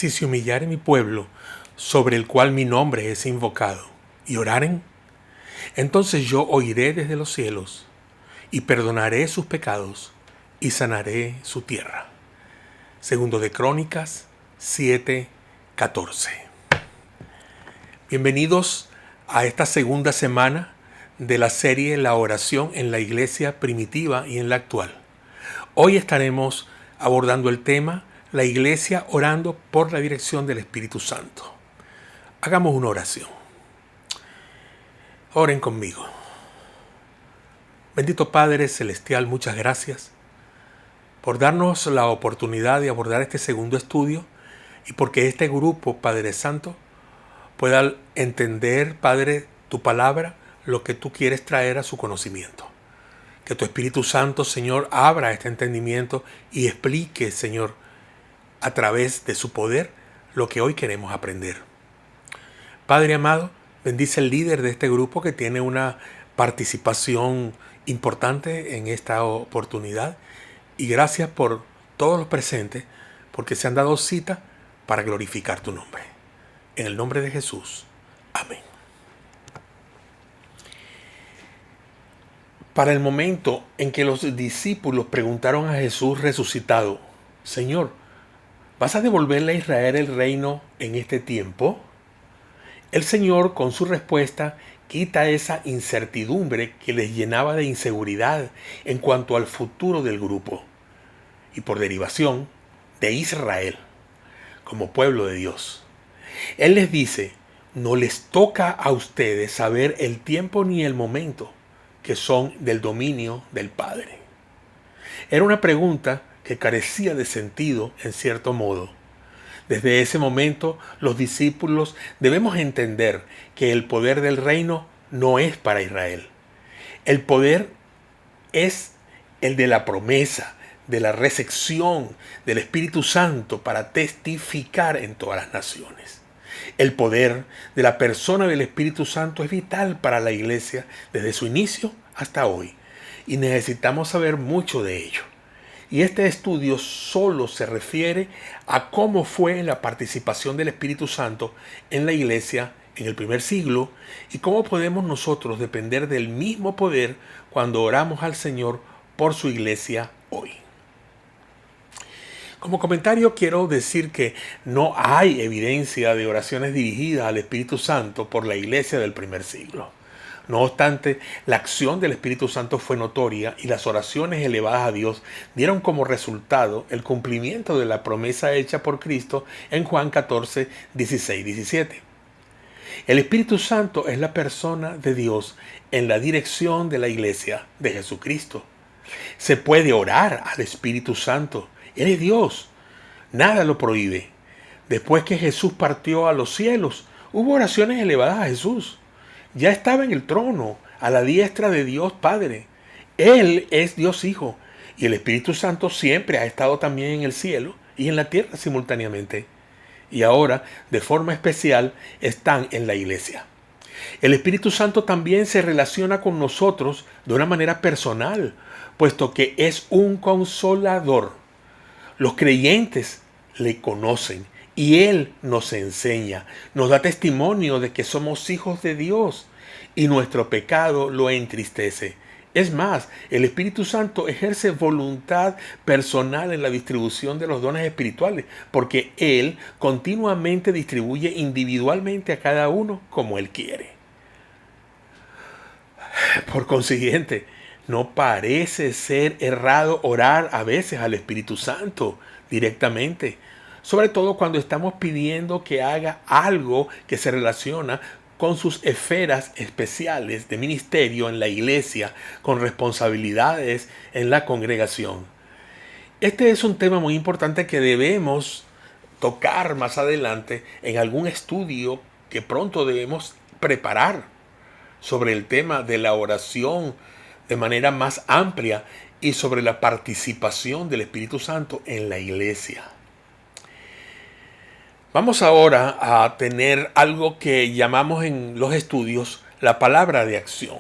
Si se humillare mi pueblo, sobre el cual mi nombre es invocado, y oraren, entonces yo oiré desde los cielos, y perdonaré sus pecados, y sanaré su tierra. Segundo de Crónicas 7:14. Bienvenidos a esta segunda semana de la serie La oración en la iglesia primitiva y en la actual. Hoy estaremos abordando el tema La iglesia orando por la dirección del Espíritu Santo. Hagamos una oración. Oren conmigo. Bendito Padre Celestial, muchas gracias por darnos la oportunidad de abordar este segundo estudio y porque este grupo, Padre Santo, pueda entender, Padre, tu palabra, lo que tú quieres traer a su conocimiento. Que tu Espíritu Santo, Señor, abra este entendimiento y explique, Señor, a través de su poder, lo que hoy queremos aprender. Padre amado, bendice al líder de este grupo que tiene una participación importante en esta oportunidad. Y gracias por todos los presentes, porque se han dado cita para glorificar tu nombre. En el nombre de Jesús. Amén. Para el momento en que los discípulos preguntaron a Jesús resucitado, Señor, ¿vas a devolverle a Israel el reino en este tiempo? El Señor, con su respuesta, quita esa incertidumbre que les llenaba de inseguridad en cuanto al futuro del grupo y por derivación de Israel como pueblo de Dios. Él les dice, no les toca a ustedes saber el tiempo ni el momento que son del dominio del Padre. Era una pregunta que carecía de sentido en cierto modo. Desde ese momento, los discípulos debemos entender que el poder del reino no es para Israel. El poder es el de la promesa, de la recepción del Espíritu Santo para testificar en todas las naciones. El poder de la persona del Espíritu Santo es vital para la iglesia desde su inicio hasta hoy, y necesitamos saber mucho de ello. Y este estudio solo se refiere a cómo fue la participación del Espíritu Santo en la iglesia en el primer siglo y cómo podemos nosotros depender del mismo poder cuando oramos al Señor por su iglesia hoy. Como comentario quiero decir que no hay evidencia de oraciones dirigidas al Espíritu Santo por la iglesia del primer siglo. No obstante, la acción del Espíritu Santo fue notoria y las oraciones elevadas a Dios dieron como resultado el cumplimiento de la promesa hecha por Cristo en Juan 14, 16, 17. El Espíritu Santo es la persona de Dios en la dirección de la iglesia de Jesucristo. Se puede orar al Espíritu Santo. Él es Dios. Nada lo prohíbe. Después que Jesús partió a los cielos, hubo oraciones elevadas a Jesús. Ya estaba en el trono, a la diestra de Dios Padre. Él es Dios Hijo. Y el Espíritu Santo siempre ha estado también en el cielo y en la tierra simultáneamente. Y ahora, de forma especial, están en la iglesia. El Espíritu Santo también se relaciona con nosotros de una manera personal, puesto que es un consolador. Los creyentes le conocen y Él nos enseña, nos da testimonio de que somos hijos de Dios y nuestro pecado lo entristece. Es más, el Espíritu Santo ejerce voluntad personal en la distribución de los dones espirituales, porque Él continuamente distribuye individualmente a cada uno como Él quiere. Por consiguiente, no parece ser errado orar a veces al Espíritu Santo directamente, sobre todo cuando estamos pidiendo que haga algo que se relaciona con sus esferas especiales de ministerio en la iglesia, con responsabilidades en la congregación. Este es un tema muy importante que debemos tocar más adelante en algún estudio que pronto debemos preparar sobre el tema de la oración de manera más amplia y sobre la participación del Espíritu Santo en la iglesia. Vamos ahora a tener algo que llamamos en los estudios la palabra de acción.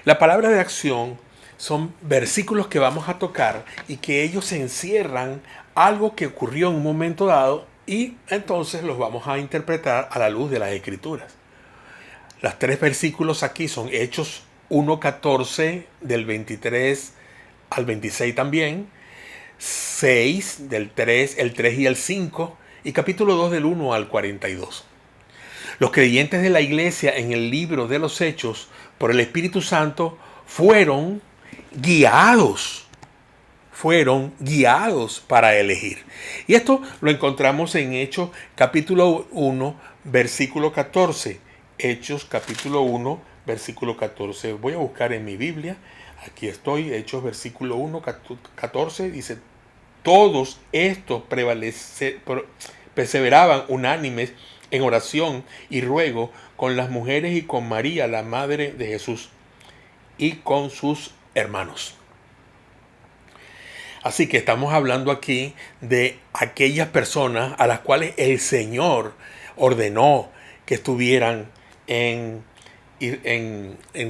La palabra de acción son versículos que vamos a tocar y que ellos encierran algo que ocurrió en un momento dado Y entonces los vamos a interpretar a la luz de las Escrituras. Los 3 versículos aquí son Hechos 1:14 del 23 al 26 también, 6 del 3, el 3 y el 5, y capítulo 2 del 1 al 42. Los creyentes de la iglesia en el libro de los Hechos por el Espíritu Santo fueron guiados para elegir. Y esto lo encontramos en Hechos capítulo 1, versículo 14. Hechos capítulo 1, versículo 14. Voy a buscar en mi Biblia. Aquí estoy, Hechos versículo 1, 14. Dice, todos estos perseveraban unánimes en oración y ruego con las mujeres y con María, la madre de Jesús, y con sus hermanos. Así que estamos hablando aquí de aquellas personas a las cuales el Señor ordenó que estuvieran en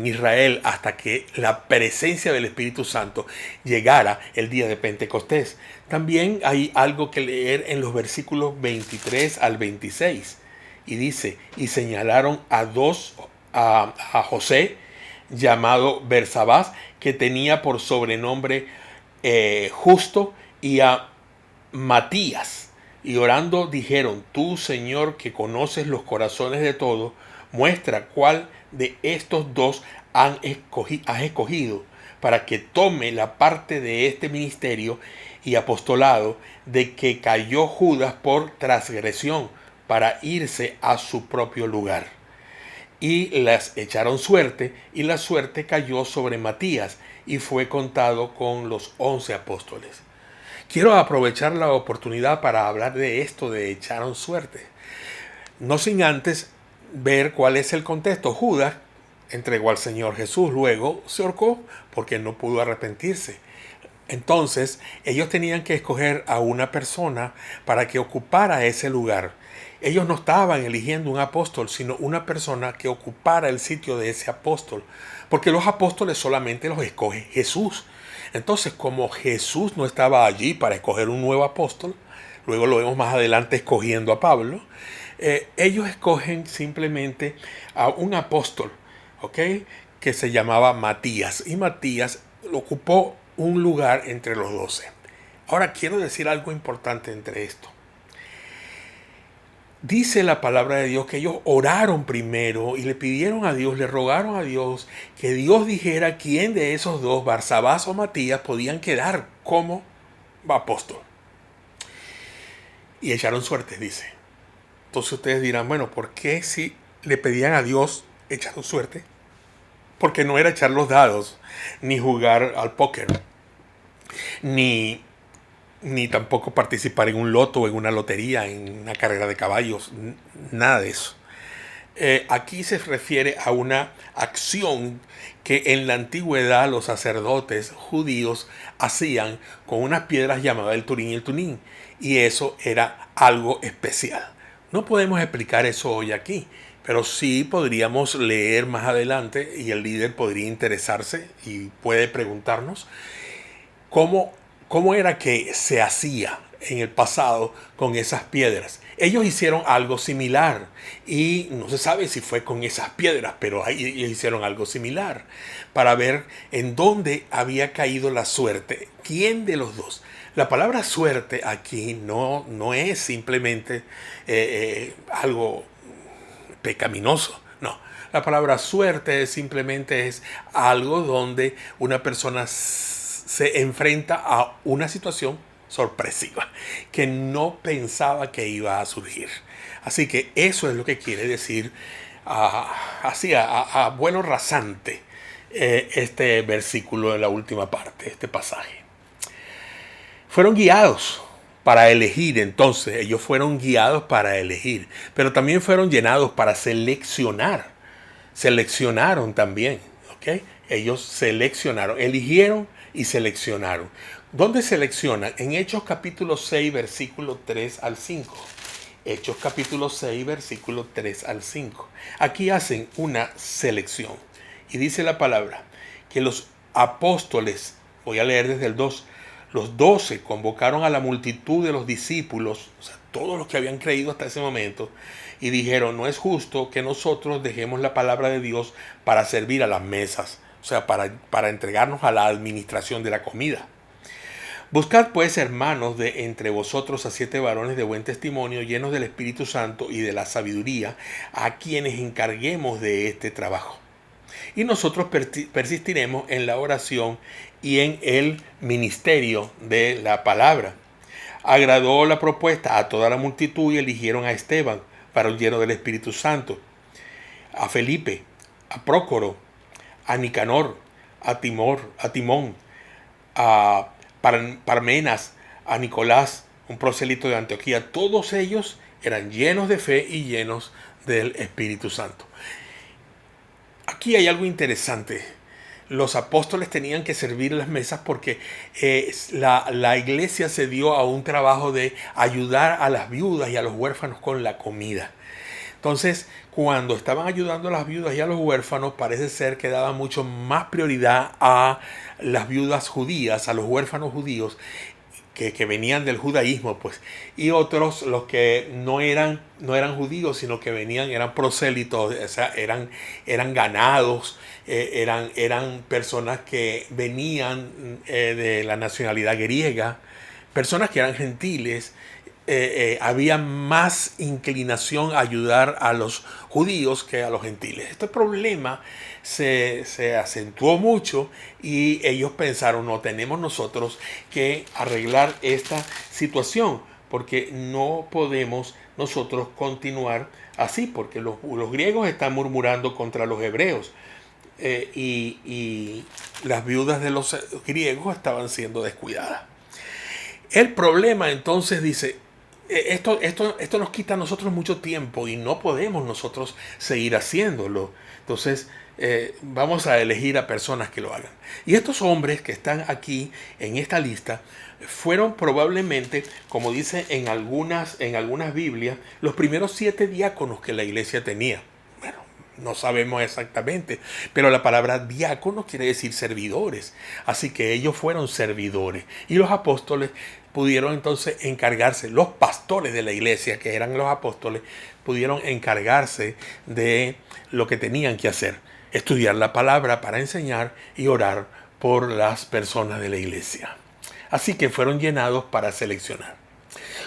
Israel hasta que la presencia del Espíritu Santo llegara el día de Pentecostés. También hay algo que leer en los versículos 23 al 26. Y dice, y señalaron a José, llamado Bersabás, que tenía por sobrenombre Justo, y a Matías, y orando dijeron, tú, Señor, que conoces los corazones de todos, muestra cuál de estos dos has escogido para que tome la parte de este ministerio y apostolado de que cayó Judas por transgresión, para irse a su propio lugar. Y las echaron suerte, y la suerte cayó sobre Matías, y fue contado con los 11 apóstoles. Quiero aprovechar la oportunidad para hablar de esto de echaron suerte. No sin antes ver cuál es el contexto. Judas entregó al Señor Jesús, luego se ahorcó porque no pudo arrepentirse. Entonces ellos tenían que escoger a una persona para que ocupara ese lugar. Ellos no estaban eligiendo un apóstol, sino una persona que ocupara el sitio de ese apóstol. Porque los apóstoles solamente los escoge Jesús. Entonces, como Jesús no estaba allí para escoger un nuevo apóstol, luego lo vemos más adelante escogiendo a Pablo, ellos escogen simplemente a un apóstol, ¿ok? Que se llamaba Matías. Y Matías ocupó un lugar entre los 12. Ahora quiero decir algo importante entre esto. Dice la palabra de Dios que ellos oraron primero y le pidieron a Dios, le rogaron a Dios que Dios dijera quién de esos dos, Barsabás o Matías, podían quedar como apóstol. Y echaron suerte, dice. Entonces ustedes dirán, bueno, ¿por qué si le pedían a Dios echaron suerte? Porque no era echar los dados, ni jugar al póker, ni tampoco participar en un loto o en una lotería, en una carrera de caballos, nada de eso. Aquí se refiere a una acción que en la antigüedad los sacerdotes judíos hacían con unas piedras llamadas el turín y el tunín, y eso era algo especial. No podemos explicar eso hoy aquí, pero sí podríamos leer más adelante y el líder podría interesarse y puede preguntarnos cómo era que se hacía en el pasado con esas piedras. Ellos hicieron algo similar y no se sabe si fue con esas piedras, pero ellos hicieron algo similar para ver en dónde había caído la suerte. ¿Quién de los dos? La palabra suerte aquí no es simplemente algo pecaminoso. No, la palabra suerte simplemente es algo donde una persona se enfrenta a una situación sorpresiva que no pensaba que iba a surgir. Así que eso es lo que quiere decir así a vuelo rasante este versículo en la última parte, este pasaje. Fueron guiados para elegir, entonces ellos fueron guiados para elegir, pero también fueron llenados para seleccionar. Seleccionaron también, ¿ok? Ellos seleccionaron, eligieron y seleccionaron. ¿Dónde seleccionan? En Hechos capítulo 6, versículo 3 al 5. Hechos capítulo 6, versículo 3 al 5. Aquí hacen una selección. Y dice la palabra que los apóstoles, voy a leer desde el 2, Los 12 convocaron a la multitud de los discípulos, o sea, todos los que habían creído hasta ese momento, y dijeron, no es justo que nosotros dejemos la palabra de Dios para servir a las mesas, o sea, para entregarnos a la administración de la comida. Buscad pues, hermanos, de entre vosotros a 7 varones de buen testimonio, llenos del Espíritu Santo y de la sabiduría, a quienes encarguemos de este trabajo. Y nosotros persistiremos en la oración y en el ministerio de la palabra. Agradó la propuesta a toda la multitud y eligieron a Esteban, varón lleno del Espíritu Santo, a Felipe, a Prócoro, a Nicanor, a Timón, a Parmenas, a Nicolás, un prosélito de Antioquía. Todos ellos eran llenos de fe y llenos del Espíritu Santo. Aquí hay algo interesante. Los apóstoles tenían que servir las mesas porque la iglesia se dio a un trabajo de ayudar a las viudas y a los huérfanos con la comida. Entonces, cuando estaban ayudando a las viudas y a los huérfanos, parece ser que daban mucho más prioridad a las viudas judías, a los huérfanos judíos, que venían del judaísmo, pues, y otros, los que no eran judíos, sino que eran prosélitos, o sea, eran ganados, eran personas que venían de la nacionalidad griega, personas que eran gentiles. Había más inclinación a ayudar a los judíos que a los gentiles. Este problema se acentuó mucho y ellos pensaron, no, tenemos nosotros que arreglar esta situación porque no podemos nosotros continuar así, porque los griegos están murmurando contra los hebreos y las viudas de los griegos estaban siendo descuidadas. El problema entonces dice, esto nos quita a nosotros mucho tiempo y no podemos nosotros seguir haciéndolo. Entonces vamos a elegir a personas que lo hagan. Y estos hombres que están aquí en esta lista fueron probablemente, como dice en algunas Biblias, los primeros 7 diáconos que la iglesia tenía. Bueno, no sabemos exactamente, pero la palabra diácono quiere decir servidores. Así que ellos fueron servidores. Y los apóstoles pudieron entonces encargarse, los pastores de la iglesia, que eran los apóstoles, pudieron encargarse de lo que tenían que hacer: estudiar la palabra para enseñar y orar por las personas de la iglesia. Así que fueron llenados para seleccionar.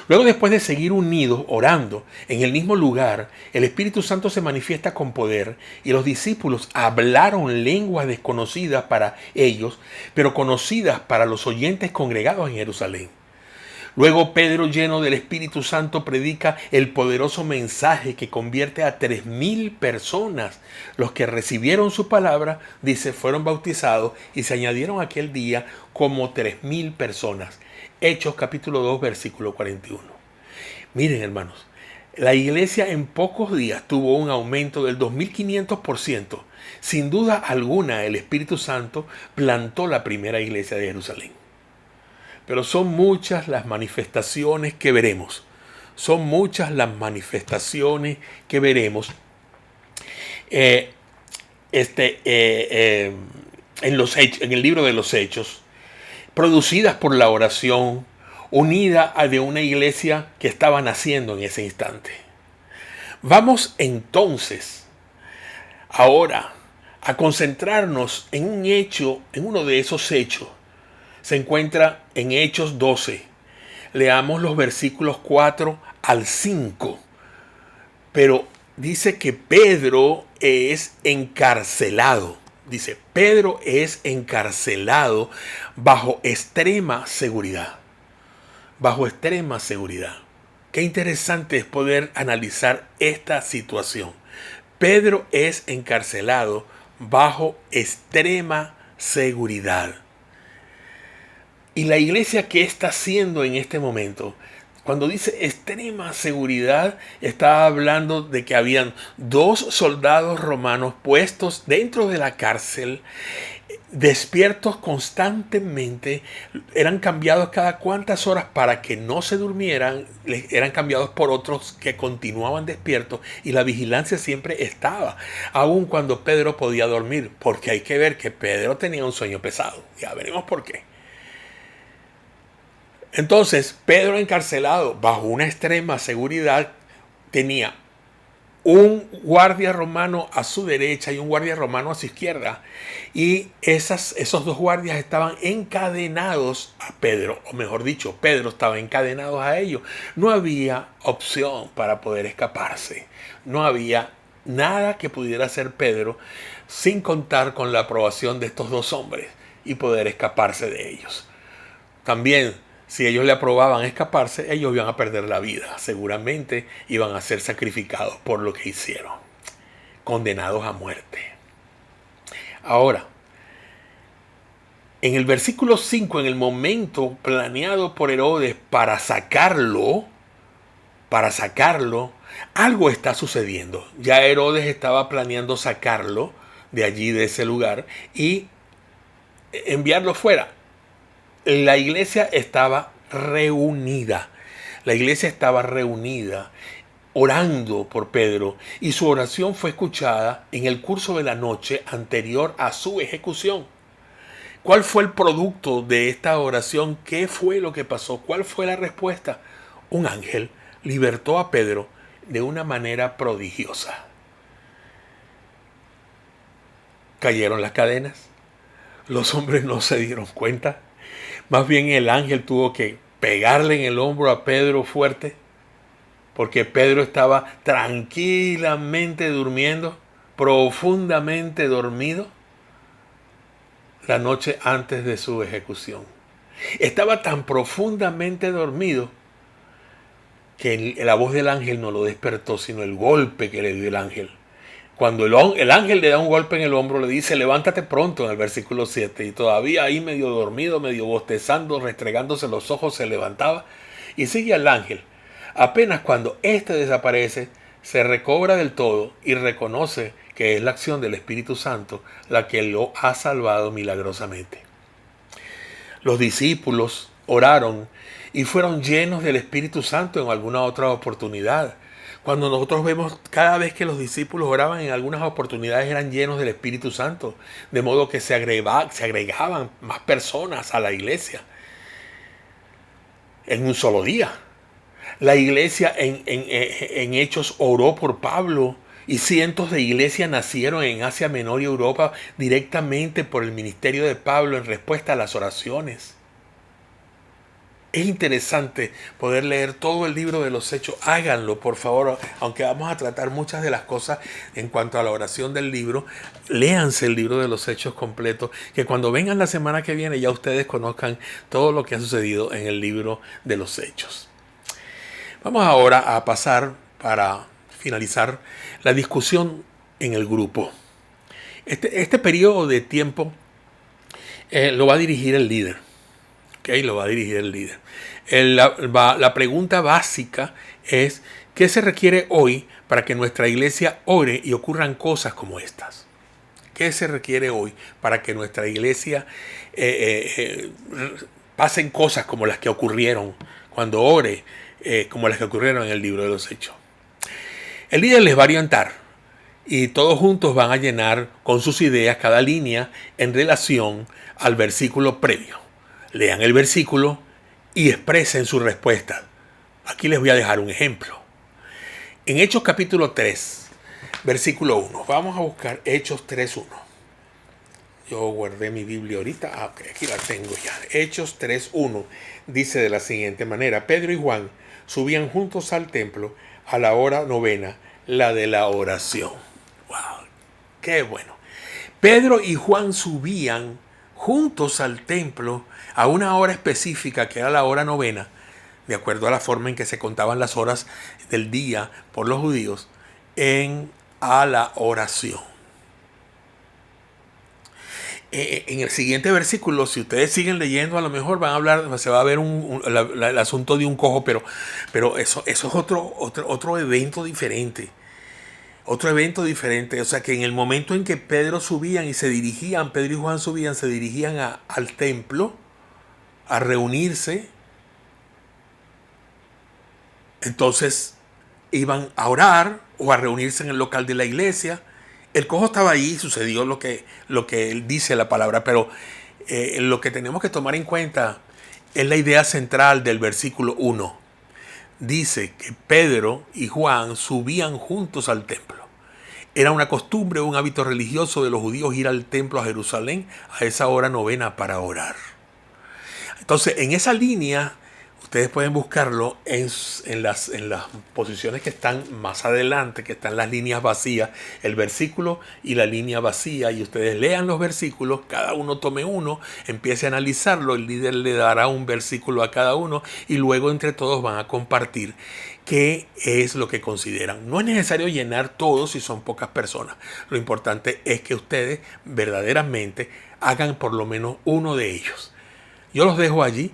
Luego, después de seguir unidos, orando en el mismo lugar, el Espíritu Santo se manifiesta con poder y los discípulos hablaron lenguas desconocidas para ellos, pero conocidas para los oyentes congregados en Jerusalén. Luego Pedro, lleno del Espíritu Santo, predica el poderoso mensaje que convierte a 3,000 personas. Los que recibieron su palabra, dice, fueron bautizados y se añadieron aquel día como 3,000 personas. Hechos capítulo 2, versículo 41. Miren, hermanos, la iglesia en pocos días tuvo un aumento del 2.500%. Sin duda alguna, el Espíritu Santo plantó la primera iglesia de Jerusalén. Pero son muchas las manifestaciones que veremos. Son muchas las manifestaciones que veremos en el libro de los Hechos, producidas por la oración, unida a de una iglesia que estaba naciendo en ese instante. Vamos entonces ahora a concentrarnos en un hecho, en uno de esos hechos. Se encuentra en Hechos 12. Leamos los versículos 4 al 5. Pero dice que Pedro es encarcelado. Dice, Pedro es encarcelado bajo extrema seguridad. Bajo extrema seguridad. Qué interesante es poder analizar esta situación. Pedro es encarcelado bajo extrema seguridad. Y la iglesia, ¿qué está haciendo en este momento? Cuando dice extrema seguridad, está hablando de que habían 2 soldados romanos puestos dentro de la cárcel, despiertos constantemente, eran cambiados cada cuantas horas para que no se durmieran, eran cambiados por otros que continuaban despiertos y la vigilancia siempre estaba, aun cuando Pedro podía dormir, porque hay que ver que Pedro tenía un sueño pesado. Ya veremos por qué. Entonces, Pedro, encarcelado bajo una extrema seguridad, tenía un guardia romano a su derecha y un guardia romano a su izquierda. Y esos dos guardias estaban encadenados a Pedro, o mejor dicho, Pedro estaba encadenado a ellos. No había opción para poder escaparse. No había nada que pudiera hacer Pedro sin contar con la aprobación de estos dos hombres y poder escaparse de ellos. También, si ellos le aprobaban escaparse, ellos iban a perder la vida. Seguramente iban a ser sacrificados por lo que hicieron, condenados a muerte. Ahora, en el versículo 5, en el momento planeado por Herodes para sacarlo, algo está sucediendo. Ya Herodes estaba planeando sacarlo de allí, de ese lugar, y enviarlo fuera. La iglesia estaba reunida. La iglesia estaba reunida orando por Pedro, y su oración fue escuchada en el curso de la noche anterior a su ejecución. ¿Cuál fue el producto de esta oración? ¿Qué fue lo que pasó? ¿Cuál fue la respuesta? Un ángel libertó a Pedro de una manera prodigiosa. Cayeron las cadenas. Los hombres no se dieron cuenta. Más bien el ángel tuvo que pegarle en el hombro a Pedro fuerte, porque Pedro estaba tranquilamente durmiendo, profundamente dormido, la noche antes de su ejecución. Estaba tan profundamente dormido que la voz del ángel no lo despertó, sino el golpe que le dio el ángel. Cuando el ángel le da un golpe en el hombro, le dice: levántate pronto, en el versículo 7. Y todavía ahí medio dormido, medio bostezando, restregándose los ojos, se levantaba y sigue al ángel. Apenas cuando éste desaparece, se recobra del todo y reconoce que es la acción del Espíritu Santo la que lo ha salvado milagrosamente. Los discípulos oraron y fueron llenos del Espíritu Santo en alguna otra oportunidad. Cuando nosotros vemos, cada vez que los discípulos oraban, en algunas oportunidades eran llenos del Espíritu Santo, de modo que se agregaban más personas a la iglesia en un solo día. La iglesia en Hechos oró por Pablo, y cientos de iglesias nacieron en Asia Menor y Europa directamente por el ministerio de Pablo en respuesta a las oraciones. Es interesante poder leer todo el libro de los Hechos. Háganlo, por favor, aunque vamos a tratar muchas de las cosas en cuanto a la oración del libro. Léanse el libro de los Hechos completo, que cuando vengan la semana que viene ya ustedes conozcan todo lo que ha sucedido en el libro de los Hechos. Vamos ahora a pasar, para finalizar, la discusión en el grupo. Este periodo de tiempo lo va a dirigir el líder. Okay, lo va a dirigir el líder. La pregunta básica es: ¿qué se requiere hoy para que nuestra iglesia ore y ocurran cosas como estas? ¿Qué se requiere hoy para que nuestra iglesia pasen cosas como las que ocurrieron cuando ore, como las que ocurrieron en el libro de los Hechos? El líder les va a orientar y todos juntos van a llenar con sus ideas cada línea en relación al versículo previo. Lean el versículo y expresen su respuesta. Aquí les voy a dejar un ejemplo. En Hechos capítulo 3, versículo 1. Vamos a buscar Hechos 3.1. Yo guardé mi Biblia ahorita. Okay, aquí la tengo ya. Hechos 3.1 dice de la siguiente manera: Pedro y Juan subían juntos al templo a la hora novena, la de la oración. ¡Wow! ¡Qué bueno! Pedro y Juan subían juntos al templo a una hora específica, que era la hora novena, de acuerdo a la forma en que se contaban las horas del día por los judíos, a la oración. En el siguiente versículo, si ustedes siguen leyendo, a lo mejor van a hablar, se va a ver el asunto de un cojo, pero eso es otro evento diferente. Otro evento diferente. O sea, que en el momento en que Pedro y Juan subían, se dirigían al templo a reunirse. Entonces iban a orar o a reunirse en el local de la iglesia. El cojo estaba ahí, sucedió lo que él dice la palabra, pero lo que tenemos que tomar en cuenta es la idea central del versículo 1. Dice que Pedro y Juan subían juntos al templo. Era una costumbre, un hábito religioso de los judíos ir al templo a Jerusalén a esa hora novena para orar. Entonces, en esa línea, ustedes pueden buscarlo en las posiciones que están más adelante, que están las líneas vacías, el versículo y la línea vacía, y ustedes lean los versículos, cada uno tome uno, empiece a analizarlo, el líder le dará un versículo a cada uno y luego entre todos van a compartir qué es lo que consideran. No es necesario llenar todo si son pocas personas. Lo importante es que ustedes verdaderamente hagan por lo menos uno de ellos. Yo los dejo allí.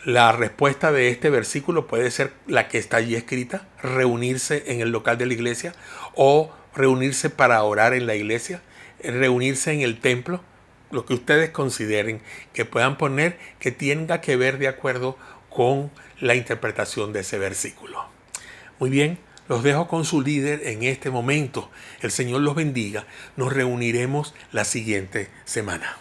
La respuesta de este versículo puede ser la que está allí escrita, reunirse en el local de la iglesia o reunirse para orar en la iglesia, reunirse en el templo, lo que ustedes consideren que puedan poner que tenga que ver de acuerdo con la interpretación de ese versículo. Muy bien, los dejo con su líder en este momento. El Señor los bendiga. Nos reuniremos la siguiente semana.